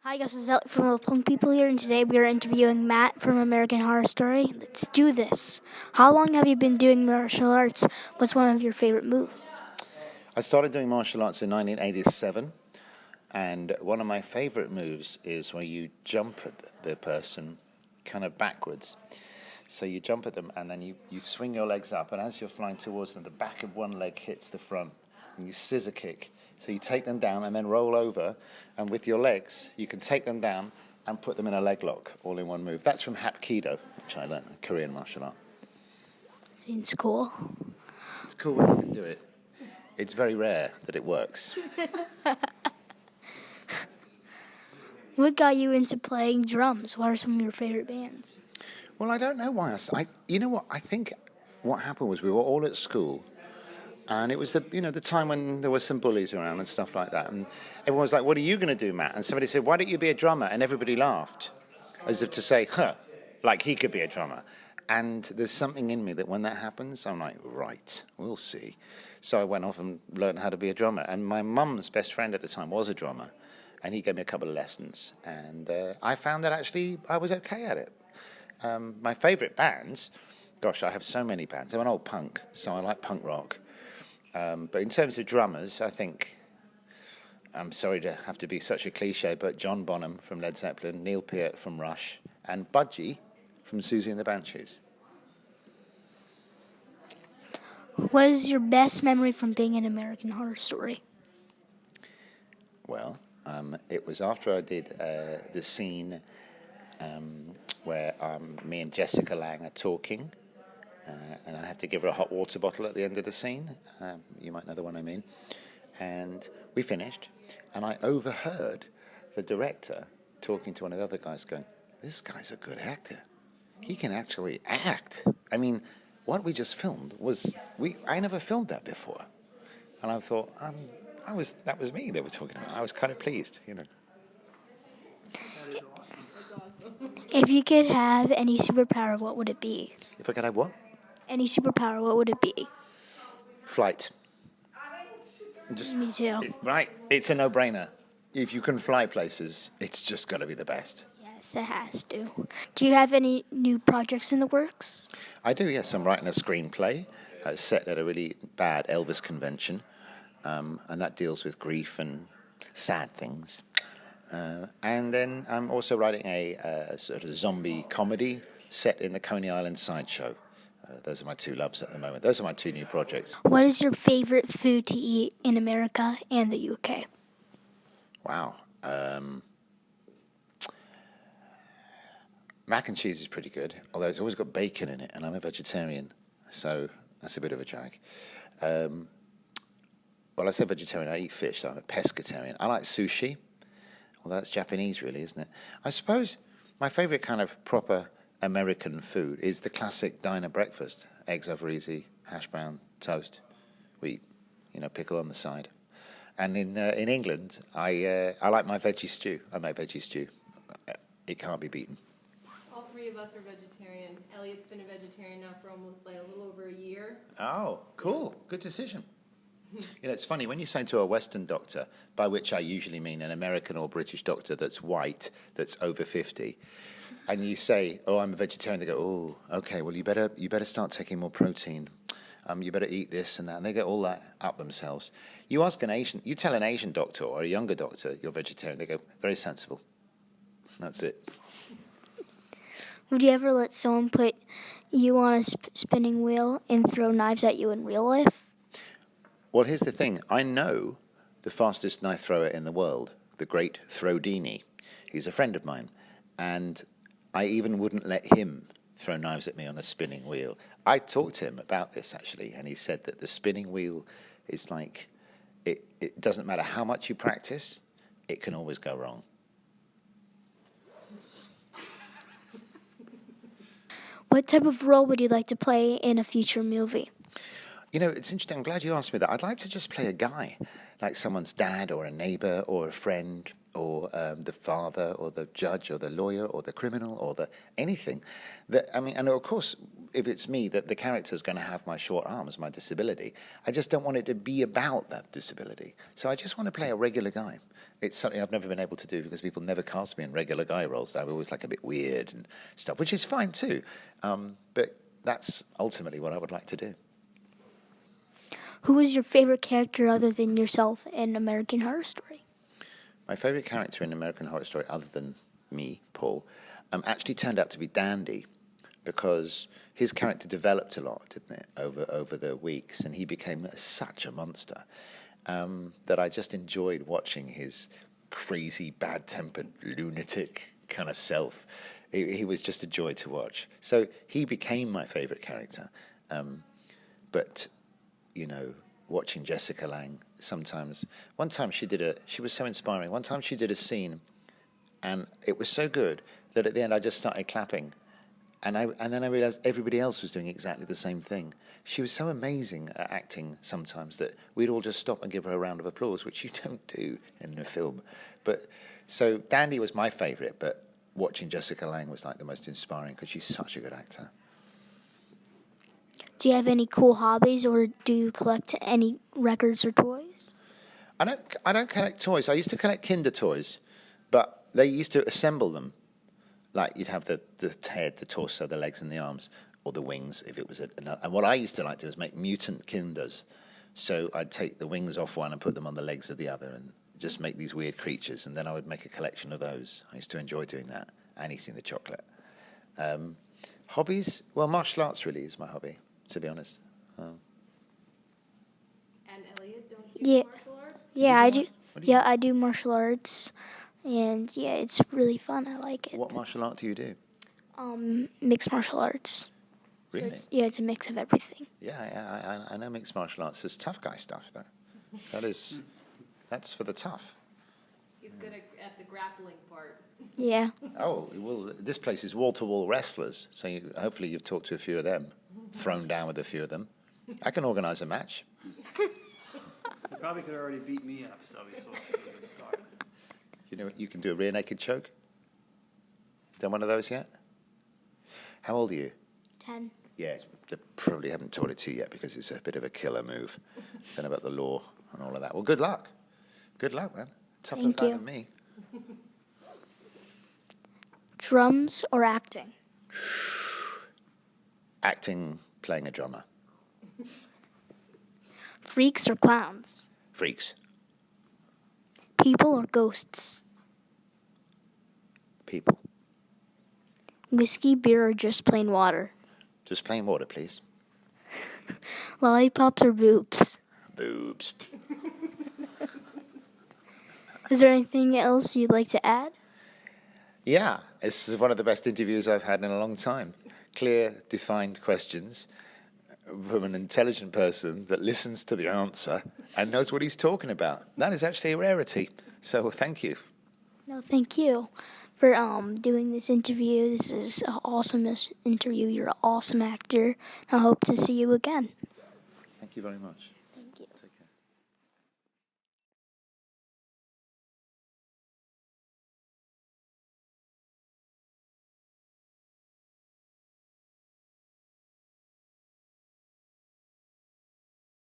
Hi, guys, this is Elliott from the Plum People here, and today we are interviewing Matt from American Horror Story. Let's do this. How long have you been doing martial arts? What's one of your favorite moves? I started doing martial arts in 1987, and one of my favorite moves is where you jump at the person kind of backwards. So you jump at them, and then you swing your legs up, and as you're flying towards them, the back of one leg hits the front, and you scissor kick. So you take them down and then roll over, and with your legs, you can take them down and put them in a leg lock, all in one move. That's from Hapkido, which I learned, a Korean martial art. Seems cool. It's cool when you can do it. It's very rare that it works. What got you into playing drums? What are some of your favorite bands? Well, I don't know why. You know what? I think what happened was we were all at school, and it was the time when there were some bullies around and stuff like that, and everyone was like, "What are you going to do, Matt?" And somebody said, "Why don't you be a drummer?" And everybody laughed, as if to say, "Huh, like he could be a drummer." And there's something in me that when that happens, I'm like, "Right, we'll see." So I went off and learned how to be a drummer. And my mum's best friend at the time was a drummer, and he gave me a couple of lessons, and I found that actually I was okay at it. My favourite bands, gosh, I have so many bands. I'm an old punk, so I like punk rock. But in terms of drummers, I think, I'm sorry to have to be such a cliche, but John Bonham from Led Zeppelin, Neil Peart from Rush, and Budgie from Susie and the Banshees. What is your best memory from being in American Horror Story? Well, it was after I did the scene where me and Jessica Lange are talking, and I have to give her a hot water bottle at the end of the scene. You might know the one I mean. And we finished, and I overheard the director talking to one of the other guys going, "This guy's a good actor. He can actually act. I mean, what we just filmed I never filmed that before." And I thought, that was me they were talking about. I was kind of pleased, you know. If you could have any superpower, what would it be? If I could have what? Any superpower, what would it be? Flight. Me too. Right, it's a no-brainer. If you can fly places, it's just got to be the best. Yes, it has to. Do you have any new projects in the works? I do, yes. I'm writing a screenplay set at a really bad Elvis convention, and that deals with grief and sad things. And then I'm also writing a sort of zombie comedy set in the Coney Island sideshow. Those are my two loves at the moment. Those are my two new projects. What is your favorite food to eat in America and the UK? Wow. Mac and cheese is pretty good, although it's always got bacon in it, and I'm a vegetarian, so that's a bit of a drag. Well, I say vegetarian, I eat fish, so I'm a pescatarian. I like sushi, although that's Japanese really, isn't it? I suppose my favorite kind of proper American food is the classic diner breakfast. Eggs over easy, hash brown, toast, wheat, pickle on the side. And in England, I like my veggie stew. I make veggie stew. It can't be beaten. All three of us are vegetarian. Elliott's been a vegetarian now for almost a little over a year. Oh, cool. Good decision. It's funny, when you say to a Western doctor, by which I usually mean an American or British doctor that's white, that's over 50, and you say, "Oh, I'm a vegetarian," they go, "Oh, okay, well, you better start taking more protein. You better eat this and that," and they get all that up themselves. You tell an Asian doctor or a younger doctor you're vegetarian, they go, "Very sensible." That's it. Would you ever let someone put you on a spinning wheel and throw knives at you in real life? Well, here's the thing. I know the fastest knife thrower in the world, the great Throdini. He's a friend of mine, and I even wouldn't let him throw knives at me on a spinning wheel. I talked to him about this, actually, and he said that the spinning wheel is like, it doesn't matter how much you practice, it can always go wrong. What type of role would you like to play in a future movie? It's interesting. I'm glad you asked me that. I'd like to just play a guy, like someone's dad or a neighbor or a friend. or the father, or the judge, or the lawyer, or the criminal, or the anything. That I mean, and of course, if it's me, that the character is going to have my short arms, my disability. I just don't want it to be about that disability. So I just want to play a regular guy. It's something I've never been able to do because people never cast me in regular guy roles. I'm always like a bit weird and stuff, which is fine too. But that's ultimately what I would like to do. Who is your favorite character other than yourself in American Horror Story? My favourite character in American Horror Story, other than me, Paul, actually turned out to be Dandy, because his character developed a lot, didn't it, over the weeks, and he became such a monster that I just enjoyed watching his crazy, bad-tempered, lunatic kind of self. He was just a joy to watch. So he became my favourite character. But watching Jessica Lange sometimes. One time she was so inspiring. One time she did a scene, and it was so good that at the end I just started clapping, and then I realized everybody else was doing exactly the same thing. She was so amazing at acting sometimes that we'd all just stop and give her a round of applause, which you don't do in a film. But so Dandy was my favorite, but watching Jessica Lange was like the most inspiring because she's such a good actor. Do you have any cool hobbies, or do you collect any records or toys? I don't collect toys. I used to collect Kinder toys, but they used to assemble them. Like you'd have the head, the torso, the legs, and the arms, or the wings if it was another. And what I used to like to do is make mutant Kinders. So I'd take the wings off one and put them on the legs of the other, and just make these weird creatures. And then I would make a collection of those. I used to enjoy doing that and eating the chocolate. Hobbies? Well, martial arts really is my hobby, to be honest. And Elliott, don't you Yeah, do martial arts? yeah, I do. What do you Yeah, do? I do martial arts, and yeah, it's really fun. I like it. What martial art do you do? Mixed martial arts. So Really? it's a mix of everything. Yeah, I know mixed martial arts is tough guy stuff, though. That's for the tough. He's good at the grappling part. Yeah. Oh, well, this place is wall-to-wall wrestlers, so hopefully you've talked to a few of them, thrown down with a few of them. I can organise a match. He probably could have already beat me up, so he's sort of a good start. You can do a rear naked choke? Done one of those yet? How old are you? 10. Yeah, they probably haven't taught it to you yet because it's a bit of a killer move. Don't know about the law and all of that. Well, good luck. Good luck, man. Tougher Thank guy you. than me. Drums or acting? Acting, playing a drummer. Freaks or clowns? Freaks. People or ghosts? People. Whiskey, beer, or just plain water? Just plain water, please. Lollipops or boobs? Boobs. Is there anything else you'd like to add? Yeah, this is one of the best interviews I've had in a long time. Clear, defined questions from an intelligent person that listens to the answer and knows what he's talking about. That is actually a rarity. So thank you. No, thank you for doing this interview. This is an awesome interview. You're an awesome actor. I hope to see you again. Thank you very much.